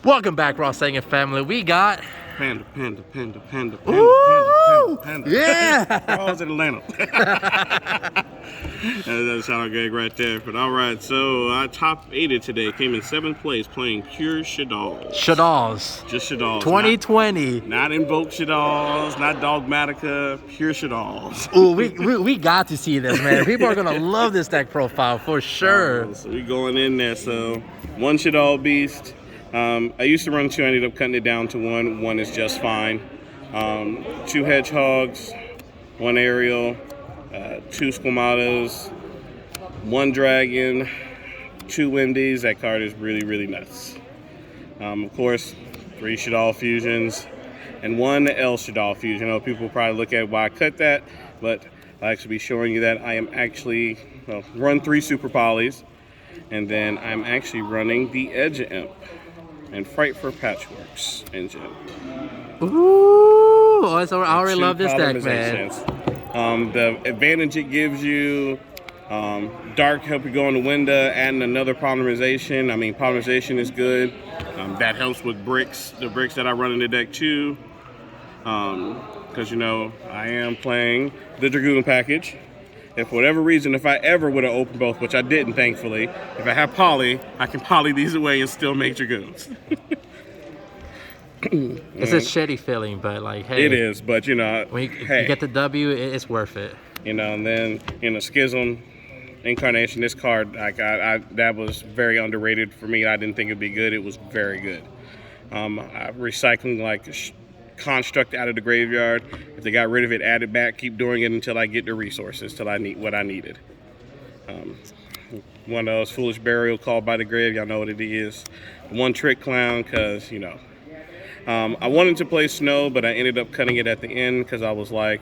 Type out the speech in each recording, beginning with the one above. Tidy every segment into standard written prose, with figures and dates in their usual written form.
Welcome back, RawSangan family. We got Panda. Ooh, Panda. yeah. I was in Atlanta. That's sound good right there. But all right, so I top 8 today. Came in 7th place playing Pure Shaddolls. Shaddolls. Just Shaddolls. 2020. Not Invoke Shaddolls, not Dogmatica, Pure Shaddolls. Ooh, we got to see this, man. People are gonna love this deck profile for sure. So we going in there. So 1 Shaddol Beast. I used to run 2, I ended up cutting it down to 1. 1 is just fine. 2 Hedgehogs, 1 Aerial, 2 Squamatas, 1 Dragon, 2 Wendy's. That card is really nuts. Of course, 3 Shaddol Fusions, and 1 L Shaddol Fusion. I know people probably look at why I cut that, but I'll actually be showing you that I am actually, run 3 Super Polys, and then I'm actually running the Edge Imp and Fright for Patchworks engine. Ooh, I already love this deck, man. The advantage it gives you, Dark help you go on the window, adding another polymerization. I mean, polymerization is good. That helps with bricks, the bricks that I run in the deck too. Because, you know, I am playing the Dragoon package. If for whatever reason, if I ever would have opened both, which I didn't, thankfully, if I have poly, I can poly these away and still make Dragoons. It's a shitty feeling, but like, hey. It is, but you know, when you get the W, it's worth it. You know, and then, you know, Schism, Incarnation, this card, I that was very underrated for me. I didn't think it'd be good. It was very good. I'm recycling like construct out of the graveyard. If they got rid of it, add it back, keep doing it until I get the resources, till I need what I needed. One of those Foolish Burial called by the grave, y'all know what it is. 1 Trick Clown, because, you know, I wanted to play Snow, but I ended up cutting it at the end because I was like,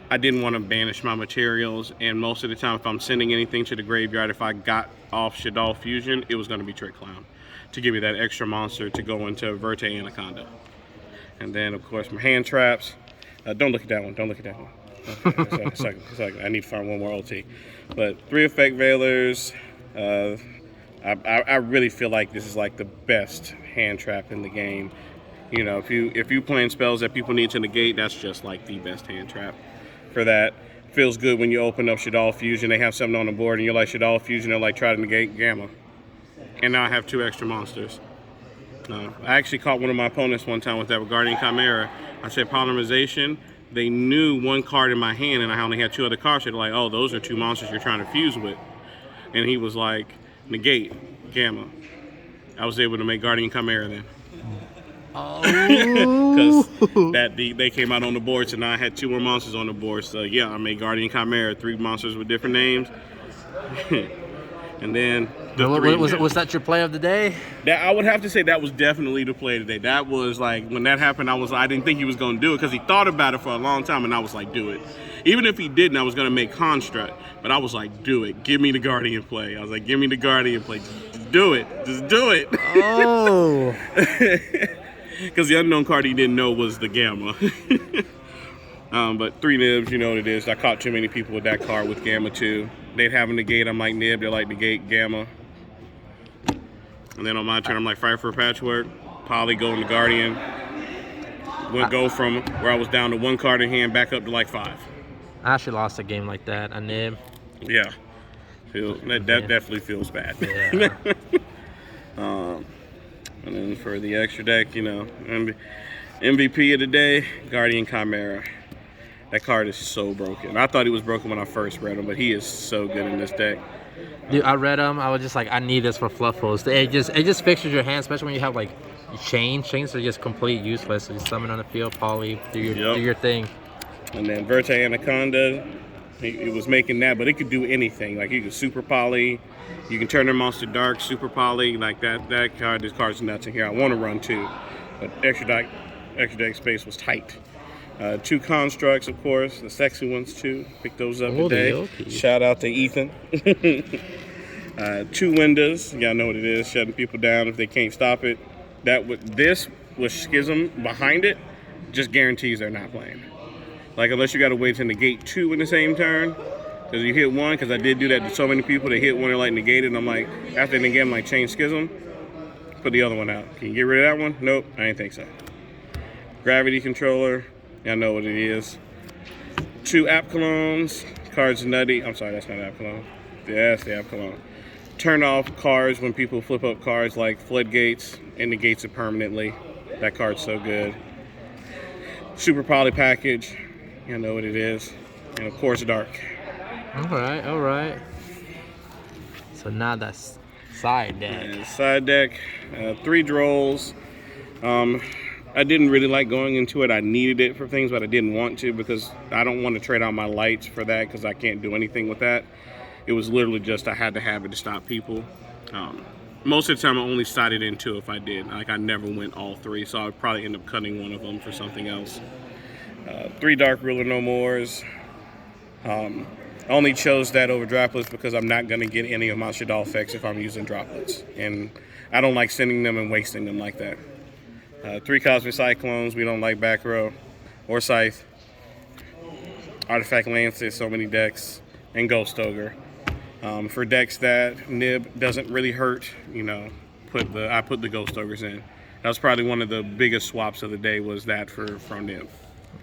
I didn't want to banish my materials, and most of the time if I'm sending anything to the graveyard, if I got off Shaddol Fusion, it was going to be Trick Clown to give me that extra monster to go into Verte Anaconda. And then, of course, my hand traps. Don't look at that one. Don't look at that one. Okay, second. I need to find 1 more OT. But 3 Effect Veilers. I really feel like this is like the best hand trap in the game. You know, if you playing spells that people need to negate, that's just like the best hand trap for that. Feels good when you open up Shaddol Fusion. They have something on the board, and you're like Shaddol Fusion. They're like, try to negate Gamma. And now I have 2 extra monsters. I actually caught one of my opponents one time with that Guardian Chimera. I said polymerization. They knew 1 card in my hand, and I only had 2 other cards. They're like, oh, those are 2 monsters you're trying to fuse with. And he was like, negate Gamma. I was able to make Guardian Chimera then. Because they came out on the board, so now I had 2 more monsters on the board. So yeah, I made Guardian Chimera, 3 monsters with different names. And then was that your play of the day? That I would have to say that was definitely the play today. That was like, when that happened, I didn't think he was going to do it because he thought about it for a long time, and I was like, do it. Even if he didn't, I was going to make Construct, but I was like, do it. Give me the Guardian play. I was like, give me the Guardian play. Just do it. Just do it. Oh. Because the unknown card he didn't know was the Gamma. But 3 Nibs, you know what it is. I caught too many people with that card with Gamma too. They'd have a negate, I'm like Nib, they're like negate Gamma. And then on my turn, I'm like Fire for Patchwork, Poly, go in the Guardian. We'll go from where I was down to 1 card in hand back up to like 5. I actually lost a game like that, a Nib. Yeah, that definitely feels bad. Yeah. And then for the extra deck, you know, MVP of the day, Guardian Chimera. That card is so broken. I thought he was broken when I first read him, but he is so good in this deck. Dude, I read him. I was just like, I need this for Fluffos. It just fixtures your hand, especially when you have like chains. Chains are just complete useless. So just summon on the field, poly, do your thing. And then Verte Anaconda, he was making that, but it could do anything. Like you could super poly, you can turn their monster dark, super poly, like that card. This card's nuts in here. I want to run 2, but extra deck space was tight. 2 constructs, of course, the sexy ones too. Pick those up today. Okay. Shout out to Ethan. 2 windows. Y'all know what it is. Shutting people down if they can't stop it. This with Schism behind it, just guarantees they're not playing. Like unless you got to wait to negate 2 in the same turn, because you hit 1. Because I did do that to so many people. They hit 1 and like negated. And I'm like, after they negate, I'm like change Schism. put the other one out. Can you get rid of that one? Nope, I ain't think so. Gravity controller, y'all know what it is. 2 app colognes, Cards Nutty. I'm sorry, that's not app cologne. Yeah, that's the app cologne. Turn off cars when people flip up cars like floodgates and negates it permanently. That card's so good. Super poly package, y'all know what it is. And of course, dark. All right, all right. So now that's side deck. And side deck, 3 drills. I didn't really like going into it. I needed it for things, but I didn't want to because I don't want to trade out my lights for that because I can't do anything with that. It was literally just I had to have it to stop people. Most of the time, I only sided in 2 if I did. Like I never went all 3, so I'd probably end up cutting one of them for something else. 3 dark ruler no mores. I only chose that over droplets because I'm not going to get any of my Shaddol effects if I'm using droplets. And I don't like sending them and wasting them like that. 3 Cosmic Cyclones, we don't like back row or Scythe. Artifact Lancet, so many decks, and Ghost Ogre. For decks that nib doesn't really hurt, you know, I put the Ghost Ogres in. That was probably one of the biggest swaps of the day was that from nib.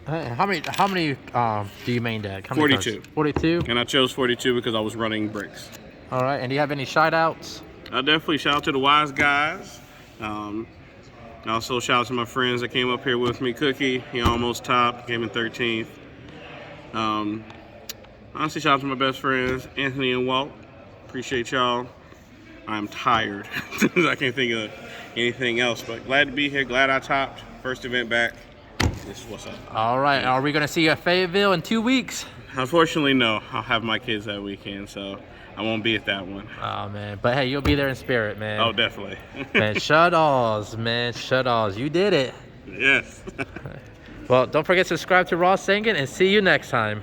How many do you main deck? How many 42. cards? 42? And I chose 42 because I was running bricks. All right, and do you have any shout outs? I definitely shout out to the wise guys. Also shout out to my friends that came up here with me. Cookie, he almost topped, came in 13th. Honestly, shout out to my best friends, Anthony and Walt. Appreciate y'all. I'm tired. I can't think of anything else, but glad to be here. Glad I topped. First event back. This is what's up. All right, are we gonna see you at Fayetteville in 2 weeks? Unfortunately, no. I'll have my kids that weekend, so I won't be at that one. Oh man, but hey, you'll be there in spirit, man. Oh, definitely. Man, Shaddolls, man, Shaddolls, you did it. Yes. Well, don't forget to subscribe to RawSangan and see you next time.